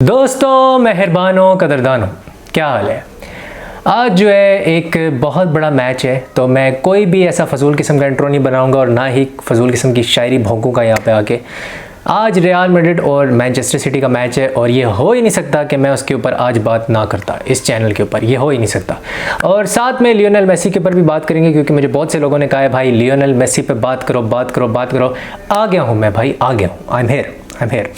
दोस्तों, मेहरबानों, कदरदानों, क्या हाल है। आज जो है एक बहुत बड़ा मैच है, तो मैं कोई भी ऐसा फजूल किस्म का इंट्रो नहीं बनाऊंगा और ना ही फजूल किस्म की शायरी भोंकूंगा यहाँ पे आके। आज रियल मैड्रिड और मैनचेस्टर सिटी का मैच है और ये हो ही नहीं सकता कि मैं उसके ऊपर आज बात ना करता। इस चैनल के ऊपर ये हो ही नहीं सकता। और साथ में लियोनेल मेसी के ऊपर भी बात करेंगे, क्योंकि मुझे बहुत से लोगों ने कहा है भाई लियोनेल मेसी पे बात करो बात करो बात करो। आ गया हूँ मैं भाई, आ गया हूँ। I am here.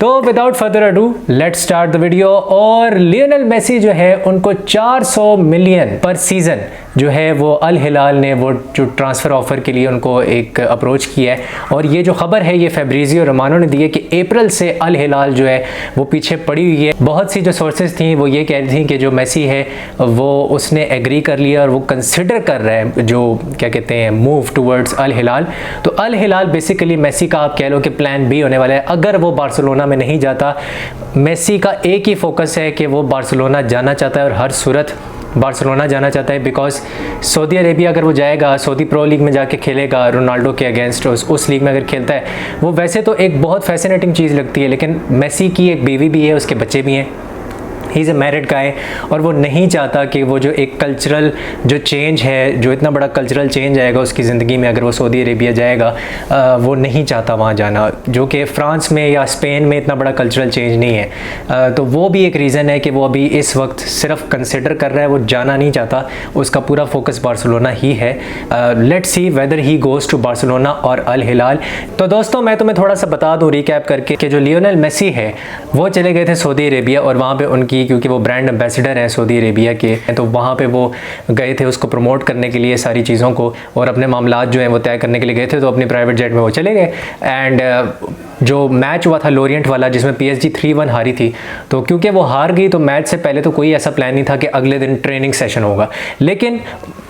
तो without further ado let's start the video. और लियोनेल मेसी जो है उनको 400 मिलियन पर सीज़न जो है वो अल हिलाल ने वो जो ट्रांसफ़र ऑफ़र के लिए उनको एक अप्रोच किया है। और ये जो खबर है ये फैब्रिजियो रोमानो ने दी है कि अप्रैल से अल हिलाल जो है वो पीछे पड़ी हुई है। बहुत सी जो सोर्सेज थी वो ये कह रही थी कि जो मेसी है वो उसने एग्री कर लिया और वो कंसिडर कर रहा है जो क्या कहते हैं मूव टूवर्ड्स अल हिलाल। तो अल हिलाल बेसिकली मेसी का आप कह लो कि प्लान बी होने वाला है। अगर वो बार्सिलोना में नहीं जाता, मेसी का एक ही फोकस है कि वो बार्सिलोना जाना चाहता है और हर सूरत बार्सिलोना जाना चाहता है। बिकॉज सऊदी अरेबिया अगर वो जाएगा, सऊदी प्रो लीग में जाके खेलेगा रोनाल्डो के अगेंस्ट, उस लीग में अगर खेलता है वो वैसे तो एक बहुत फैसिनेटिंग चीज़ लगती है, लेकिन मेसी की एक बीवी भी है, उसके बच्चे भी हैं। ही इज़ ए मैरिड गाय और वो नहीं चाहता कि वो जो एक कल्चरल जो चेंज है, जो इतना बड़ा कल्चरल चेंज आएगा उसकी ज़िंदगी में अगर वो सऊदी अरेबिया जाएगा, वो नहीं चाहता वहाँ जाना, जो कि फ़्रांस में या स्पेन में इतना बड़ा कल्चरल चेंज नहीं है। तो वो भी एक रीज़न है कि वो अभी इस वक्त सिर्फ कंसिडर कर रहा है, वो जाना नहीं चाहता। उसका पूरा फोकस बार्सिलोना ही है। Let's see whether he goes to Barcelona और अल हिलाल। तो दोस्तों, मैं तुम्हें थोड़ा सा बता दूँ रिकैप करके कि जो लियोनेल मेसी है वो चले गए थे सऊदी अरेबिया और वहाँ पर उनकी, क्योंकि वो ब्रांड एम्बेसडर हैं सऊदी अरेबिया के, तो वहाँ पे वो गए थे उसको प्रमोट करने के लिए सारी चीज़ों को, और अपने मामलात जो हैं वो तय करने के लिए गए थे। तो अपनी प्राइवेट जेट में वो चले गए। एंड जो मैच हुआ था लोरियंट वाला जिसमें PSG 3-1 हारी थी, तो क्योंकि वो हार गई तो मैच से पहले तो कोई ऐसा प्लान नहीं था कि अगले दिन ट्रेनिंग सेशन होगा। लेकिन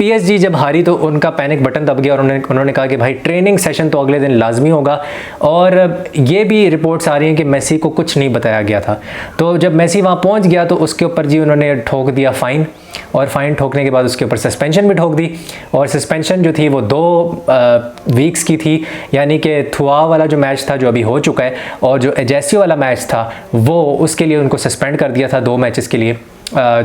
PSG जब हारी तो उनका पैनिक बटन दब गया और उन्होंने कहा कि भाई ट्रेनिंग सेशन तो अगले दिन लाजमी होगा। और ये भी रिपोर्ट्स आ रही हैं कि मेसी को कुछ नहीं बताया गया था। तो जब मेसी वहाँ पहुँच गया तो उसके ऊपर जी उन्होंने ठोक दिया फ़ाइन, और फ़ाइन ठोकने के बाद उसके ऊपर सस्पेंशन भी ठोक दी। और सस्पेंशन जो थी वो 2 वीक्स की थी, यानी कि थुआ वाला जो मैच था जो अभी हो चुका है, और जो एजेसियो वाला मैच था वो उसके लिए उनको सस्पेंड कर दिया था 2 मैचेस के लिए।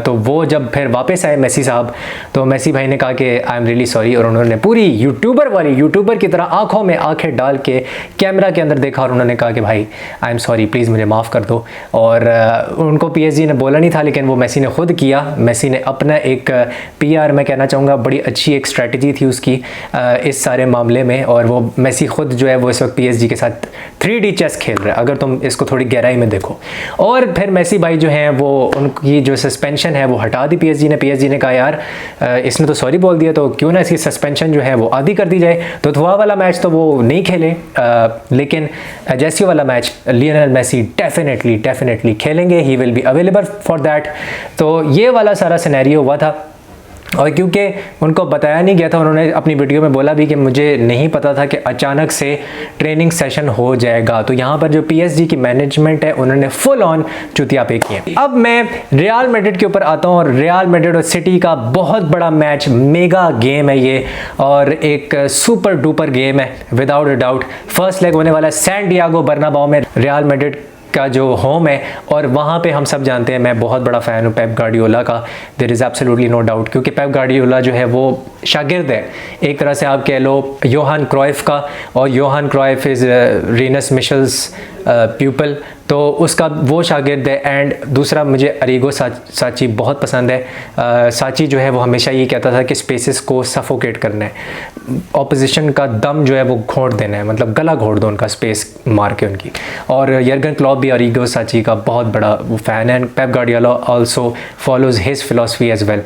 तो वो जब फिर वापस आए मेसी साहब, तो मेसी भाई ने कहा कि आई एम रियली सॉरी, और उन्होंने पूरी यूट्यूबर की तरह आंखों में आंखें डाल के कैमरा के अंदर देखा और उन्होंने कहा कि भाई आई एम सॉरी, प्लीज़ मुझे माफ़ कर दो। और उनको PSG ने बोला नहीं था, लेकिन वो मेसी ने खुद किया। मेसी ने अपना एक PR मैं कहना चाहूँगा बड़ी अच्छी एक स्ट्रैटेजी थी उसकी इस सारे मामले में, और वो मेसी खुद जो है वो इस वक्त PSG के साथ 3D चेस खेल रहा है, अगर तुम इसको थोड़ी गहराई में देखो। और फिर मेसी भाई जो हैं वो उनकी जो सस्पेंशन है वो हटा दी PSG ने कहा यार इसने तो सॉरी बोल दिया, तो क्यों ना इसकी सस्पेंशन जो है वो आधी कर दी जाए। तो थुआ वाला मैच तो वो नहीं खेले, लेकिन एजेसियो वाला मैच लियोनेल मेसी डेफिनेटली खेलेंगे। He will be available for that. तो ये वाला सारा सिनेरियो हुआ था, और क्योंकि उनको बताया नहीं गया था, उन्होंने अपनी वीडियो में बोला भी कि मुझे नहीं पता था कि अचानक से ट्रेनिंग सेशन हो जाएगा। तो यहाँ पर जो PSG की मैनेजमेंट है उन्होंने फुल ऑन चुतियापे किए। अब मैं रियल मैड्रिड के ऊपर आता हूँ, और रियल मैड्रिड और सिटी का बहुत बड़ा मैच, मेगा गेम है ये, और एक सुपर डुपर गेम है without a doubt. First leg होने वाला है सैन डियागो बर्नाबाओ में, रियल मैड्रिड का जो होम है, और वहाँ पे हम सब जानते हैं मैं बहुत बड़ा फ़ैन हूँ पेप गार्डियोला का, there is absolutely no doubt, क्योंकि पेप गार्डियोला जो है वो शागिर्द है एक तरह से आप कह लो योहान क्राइफ का, और Johan Cruyff is Rinus Michels pupil, तो उसका वो शागिर्द है। एंड दूसरा मुझे अरीगो साची बहुत पसंद है। साची जो है वो हमेशा ये कहता था कि स्पेसेस को सफोकेट करना है, ऑपोजिशन का दम जो है वो घोंट देना है, मतलब गला घोंट दो उनका स्पेस मार के उनकी। और यर्गन क्लॉप भी अरीगो साची का बहुत बड़ा फ़ैन है। Pep Guardiola also follows his philosophy as well.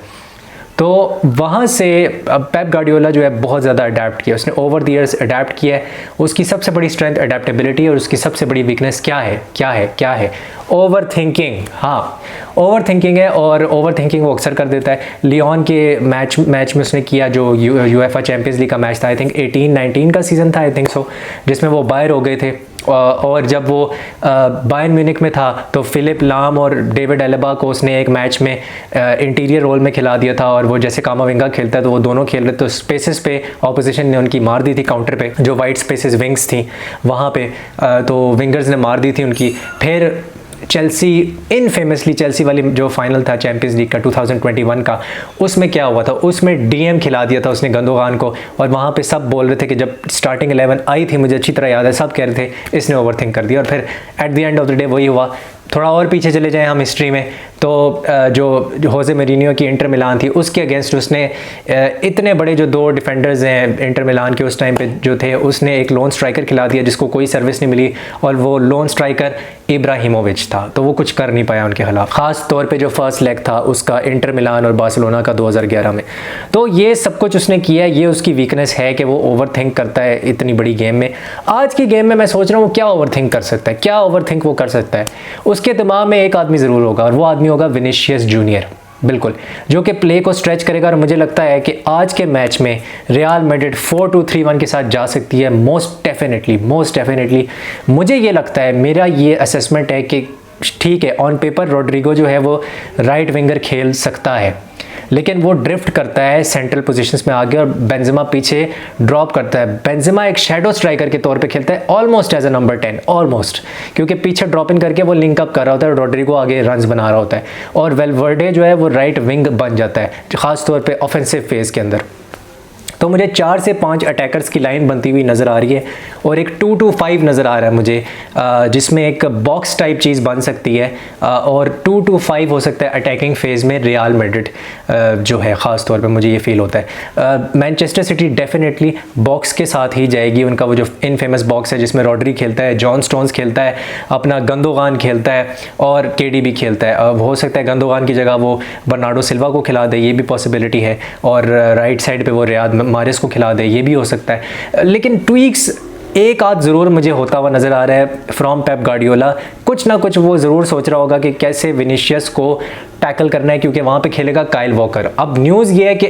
तो वहाँ से पेप गार्डियोला जो है बहुत ज़्यादा अडेप्ट किया, उसने ओवर द ईयर्स अडेप्ट किया है। उसकी सबसे बड़ी स्ट्रेंथ अडेप्टेबिलिटी, और उसकी सबसे बड़ी वीकनेस क्या है? Over thinking. हाँ, ओवर थिंकिंग है, और ओवर थिंकिंग वो अक्सर कर देता है। लियोन के मैच में उसने किया जो UEFA चैम्पियंस लीग का मैच था, आई थिंक 18-19 का सीज़न था, आई थिंक सो, जिसमें वो बाहर हो गए थे। और जब वो बायर्न म्यूनिख में था तो फिलिप लाम और डेविड एलेबा को उसने एक मैच में इंटीरियर रोल में खिला दिया था, और वो जैसे कामाविंगा खेलता है तो वो दोनों खेल रहे, तो स्पेसेस पे ऑपोजिशन ने उनकी मार दी थी काउंटर पे, जो वाइट स्पेसेस विंग्स थी वहाँ पे, तो विंगर्स ने मार दी थी उनकी। फिर चेल्सी इनफेमसली चेल्सी वाली जो फाइनल था चैंपियंस लीग का 2021 का, उसमें क्या हुआ था, उसमें डीएम खिला दिया था उसने गंदोगान को। और वहाँ पे सब बोल रहे थे कि जब स्टार्टिंग 11 आई थी, मुझे अच्छी तरह याद है, सब कह रहे थे इसने ओवरथिंक कर दिया। और फिर at the end of the day वही हुआ। थोड़ा और पीछे चले जाएं हम हिस्ट्री में, तो जो होजे मोरिनियो की इंटर मिलान थी, उसके अगेंस्ट उसने इतने बड़े जो 2 डिफेंडर्स हैं इंटर मिलान के उस टाइम पे जो थे, उसने एक लोन स्ट्राइकर खिला दिया जिसको कोई सर्विस नहीं मिली, और वो लोन स्ट्राइकर इब्राहिमोविच था। तो वो कुछ कर नहीं पाया उनके खिलाफ, खास तौर पे जो फर्स्ट लेग था उसका इंटर मिलान और बार्सिलोना का 2011 में। तो ये सब कुछ उसने किया, ये उसकी वीकनेस है कि वो ओवरथिंक करता है इतनी बड़ी गेम में। आज की गेम में मैं सोच रहा हूँ क्या ओवरथिंक कर सकता है, क्या ओवरथिंक वो कर सकता है। उसके दिमाग में एक आदमी ज़रूर होगा, और वो आदमी होगा विनीशियस जूनियर, बिल्कुल, जो कि प्ले को स्ट्रेच करेगा। और मुझे लगता है कि आज के मैच में रियल मैड्रिड 4-2-3-1 के साथ जा सकती है, मोस्ट डेफिनेटली। मुझे ये लगता है, मेरा ये असेसमेंट है कि ठीक है, ऑन पेपर रोड्रिगो जो है वो राइट विंगर खेल सकता है, लेकिन वो ड्रिफ्ट करता है सेंट्रल पोजीशंस में आगे, और बेंजेमा पीछे ड्रॉप करता है। बेंजेमा एक शैडो स्ट्राइकर के तौर पे खेलता है, almost as a number 10, almost, क्योंकि पीछे ड्रॉप इन करके वो लिंक अप कर रहा होता है, रोड्रिगो आगे रन्स बना रहा होता है, और वेलवर्डे जो है वो राइट विंग बन जाता है, खास तौर पे ऑफेंसिव फेज के अंदर। तो मुझे 4 से 5 अटैकर्स की लाइन बनती हुई नज़र आ रही है, और एक 2-2-5 नज़र आ रहा है मुझे, जिसमें एक बॉक्स टाइप चीज़ बन सकती है, और 2-2-5 हो सकता है अटैकिंग फेज़ में रियल मैड्रिड जो है, ख़ास तौर पे मुझे ये फील होता है। मैनचेस्टर सिटी डेफिनेटली बॉक्स के साथ ही जाएगी, उनका वो जो इनफेमस बॉक्स है जिसमें रॉड्री खेलता है, जॉन स्टोन्स खेलता है, अपना गंदोगान खेलता है, और केडीबी खेलता है। अब हो सकता है गंदोगान की जगह वो बर्नार्डो सिल्वा को खिला दे, ये भी पॉसिबिलिटी है, और राइट साइड पे वो रियाद मारिस को खिला दे, ये भी हो सकता है। लेकिन ट्वीक्स एक आध ज़रूर मुझे होता हुआ नज़र आ रहा है फ्रॉम पेप गार्डियोला। कुछ ना कुछ वो ज़रूर सोच रहा होगा कि कैसे विनीशियस को टैकल करना है, क्योंकि वहाँ पे खेलेगा काइल वॉकर। अब न्यूज़ ये है कि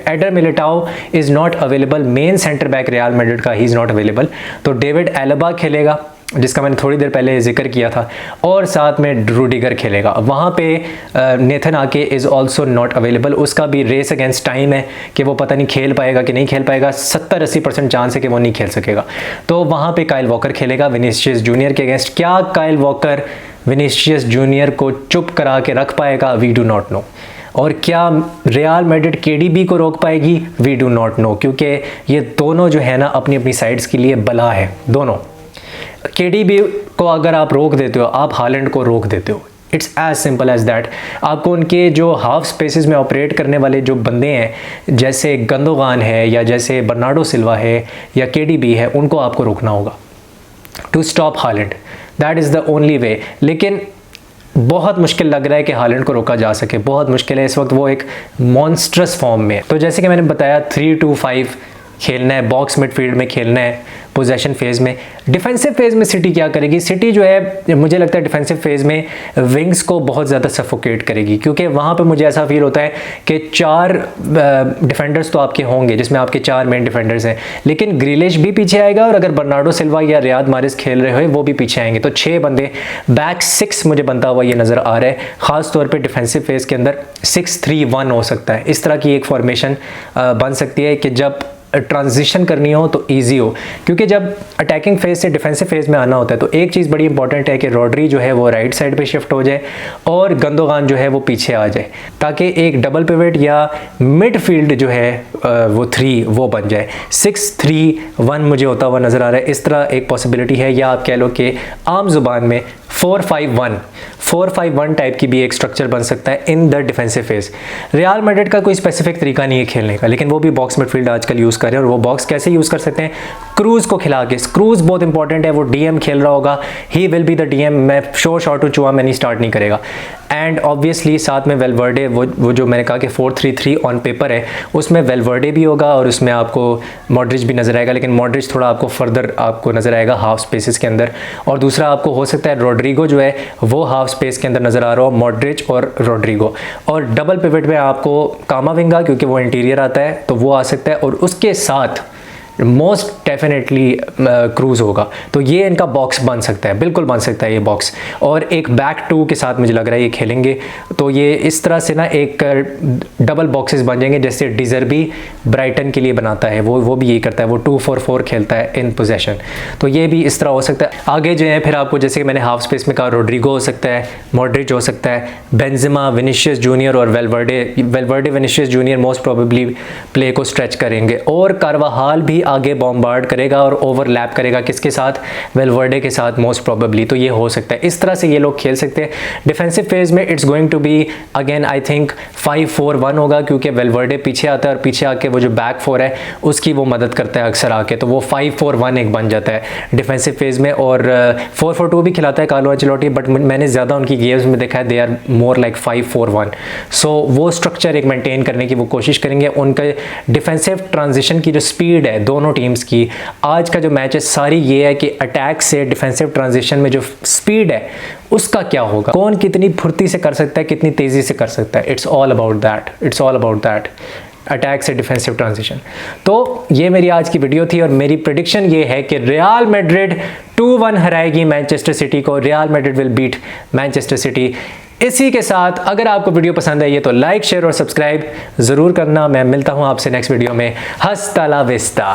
adder Militão is not available, main centre back real Madrid का ही इज़ नॉट अवेलेबल, तो डेविड एल्बा खेलेगा, जिसका मैंने थोड़ी देर पहले जिक्र किया था, और साथ में रूडिगर खेलेगा। वहाँ पे नेथन आके इज़ ऑल्सो नॉट अवेलेबल, उसका भी रेस अगेंस्ट टाइम है कि वो पता नहीं खेल पाएगा कि नहीं खेल पाएगा, 70-80% चांस है कि वो नहीं खेल सकेगा। तो वहाँ पे काइल वॉकर खेलेगा विनीशियस जूनियर के अगेंस्ट। क्या काइल वॉकर विनीशियस जूनियर को चुप करा के रख पाएगा? We do not know. और क्या रियल मैड्रिड केडीबी को रोक पाएगी? वी डू नॉट नो, क्योंकि ये दोनों जो है ना अपनी अपनी साइड्स के लिए बला है दोनों। केडीबी को अगर आप रोक देते हो, आप हालैंड को रोक देते हो, it's as simple as that. आपको उनके जो हाफ स्पेसेस में ऑपरेट करने वाले जो बंदे हैं, जैसे गंदोगान है या जैसे बर्नार्डो सिल्वा है या केडीबी है, उनको आपको रोकना होगा to stop Haaland. That is the only way. लेकिन बहुत मुश्किल लग रहा है कि हालैंड को रोका जा सके, बहुत मुश्किल है इस वक्त, वो एक मॉन्स्ट्रस फॉर्म में है। तो जैसे कि मैंने बताया 3-2-5 खेलना है, बॉक्स मिडफील्ड में खेलना है पोजेशन फेज़ में। डिफेंसिव फेज़ में सिटी क्या करेगी? सिटी जो है मुझे लगता है डिफेंसिव फेज़ में विंग्स को बहुत ज़्यादा सफोकेट करेगी, क्योंकि वहाँ पे मुझे ऐसा फील होता है कि 4 डिफेंडर्स तो आपके होंगे, जिसमें आपके 4 मेन डिफेंडर्स हैं, लेकिन ग्रिलिश भी पीछे आएगा, और अगर बर्नार्डो सिल्वा या रियाद मारिस खेल रहे हो वो भी पीछे आएंगे। तो 6 बंदे, बैक 6 मुझे बनता हुआ ये नज़र आ रहा है, ख़ास तौर पर डिफेंसिव फेज़ के अंदर 6-3-1 हो सकता है। इस तरह की एक फॉर्मेशन बन सकती है कि जब ट्रांजिशन करनी हो तो इजी हो, क्योंकि जब अटैकिंग फेज से डिफेंसिव फेज में आना होता है तो एक चीज़ बड़ी इंपॉर्टेंट है कि रॉड्री जो है वो राइट साइड पे शिफ्ट हो जाए और गंदोगान जो है वो पीछे आ जाए, ताकि एक डबल पिवट या मिडफील्ड जो है वो 3 वो बन जाए। 6-3-1 मुझे होता हुआ नज़र आ रहा है। इस तरह एक पॉसिबिलिटी है, या आप कह लो कि आम जुबान में 4-5-1 टाइप की भी एक स्ट्रक्चर बन सकता है in the defensive phase. Real Madrid का कोई स्पेसिफिक तरीका नहीं है खेलने का, लेकिन वो भी बॉक्स मिडफील्ड आजकल यूज़ कर रहे हैं, और वो बॉक्स कैसे यूज़ कर सकते हैं? क्रूज को खिला के। क्रूज बहुत इंपॉर्टेंट है, वो डीएम खेल रहा होगा, he will be the DM. मैं शॉर्ट टू चुआ मैं नहीं स्टार्ट नहीं करेगा। एंड ऑब्वियसली साथ में वेलवर्डे, वो जो मैंने कहा कि 4-3-3 ऑन पेपर है, उसमें वेलवर्डे भी होगा और उसमें आपको मॉड्रिच भी नज़र आएगा, लेकिन मॉड्रिच थोड़ा आपको फर्दर आपको नज़र आएगा हाफ स्पेसेस के अंदर। और दूसरा आपको हो सकता है रोड्रिगो जो है वो हाफ स्पेस के अंदर नज़र आ रहा हो, मॉड्रिच और रोड्रिगो। और डबल पिवट में आपको कामाविंगा, क्योंकि वो इंटीरियर आता है तो वो आ सकता है, और उसके साथ मोस्ट डेफिनेटली क्रूज़ होगा। तो ये इनका बॉक्स बन सकता है, बिल्कुल बन सकता है ये बॉक्स। और एक बैक 2 के साथ मुझे लग रहा है ये खेलेंगे, तो ये इस तरह से ना एक डबल बॉक्सेस बन जाएंगे, जैसे डिजर्बी ब्राइटन के लिए बनाता है, वो भी यही करता है, वो 2-4-4 खेलता है इन पोजेशन। तो ये भी इस तरह हो सकता है। आगे जो है फिर आपको, जैसे कि मैंने हाफ स्पेस में कहा, रोड्रिगो हो सकता है, मॉड्रिच हो सकता है, बेंजेमा, विनिशियस जूनियर और Valverde Vinicius junior most probably play को स्ट्रेच करेंगे। और कार्वाहाल भी आगे बॉम्बार्ड करेगा और ओवरलैप करेगा किसके साथ, वेलवर्डे के साथ मोस्ट प्रोबेबली। तो ये हो सकता है, इस तरह से ये लोग खेल सकते हैं। डिफेंसिव फेज में it's going to be again I think 5-4-1 होगा, क्योंकि वेलवर्डे पीछे आता है और पीछे आके वो जो बैक 4 है उसकी वो मदद करता है अक्सर आके, तो वो 5-4-1 एक बन जाता है डिफेंसिव फेज में। और 4-4-2 भी खिलाता है कार्लो एंचेलोटी, बट मैंने ज़्यादा उनकी गेम्स में देखा है दे आर मोर लाइक 5-4-1। सो वो स्ट्रक्चर एक मेंटेन करने की वो कोशिश करेंगे। उनका डिफेंसिव ट्रांजिशन की जो स्पीड है दोनों टीम्स की, आज का जो मैच है सारी ये है कि अटैक से डिफेंसिव ट्रांजिशन में जो स्पीड है उसका क्या होगा, कौन कितनी फुर्ती से कर सकता है, कितनी तेज़ी से कर सकता है। It's all about that, attack से डिफेंसिव ट्रांजिशन। तो ये मेरी आज की वीडियो थी और मेरी प्रेडिक्शन ये है कि रियल मैड्रिड 2-1 हराएगी मैनचेस्टर सिटी को। Real Madrid will beat Manchester City. इसी के साथ अगर आपको वीडियो पसंद आई है तो लाइक, शेयर और सब्सक्राइब ज़रूर करना। मैं मिलता हूँ आपसे नेक्स्ट वीडियो में। हस्ता ला विस्ता।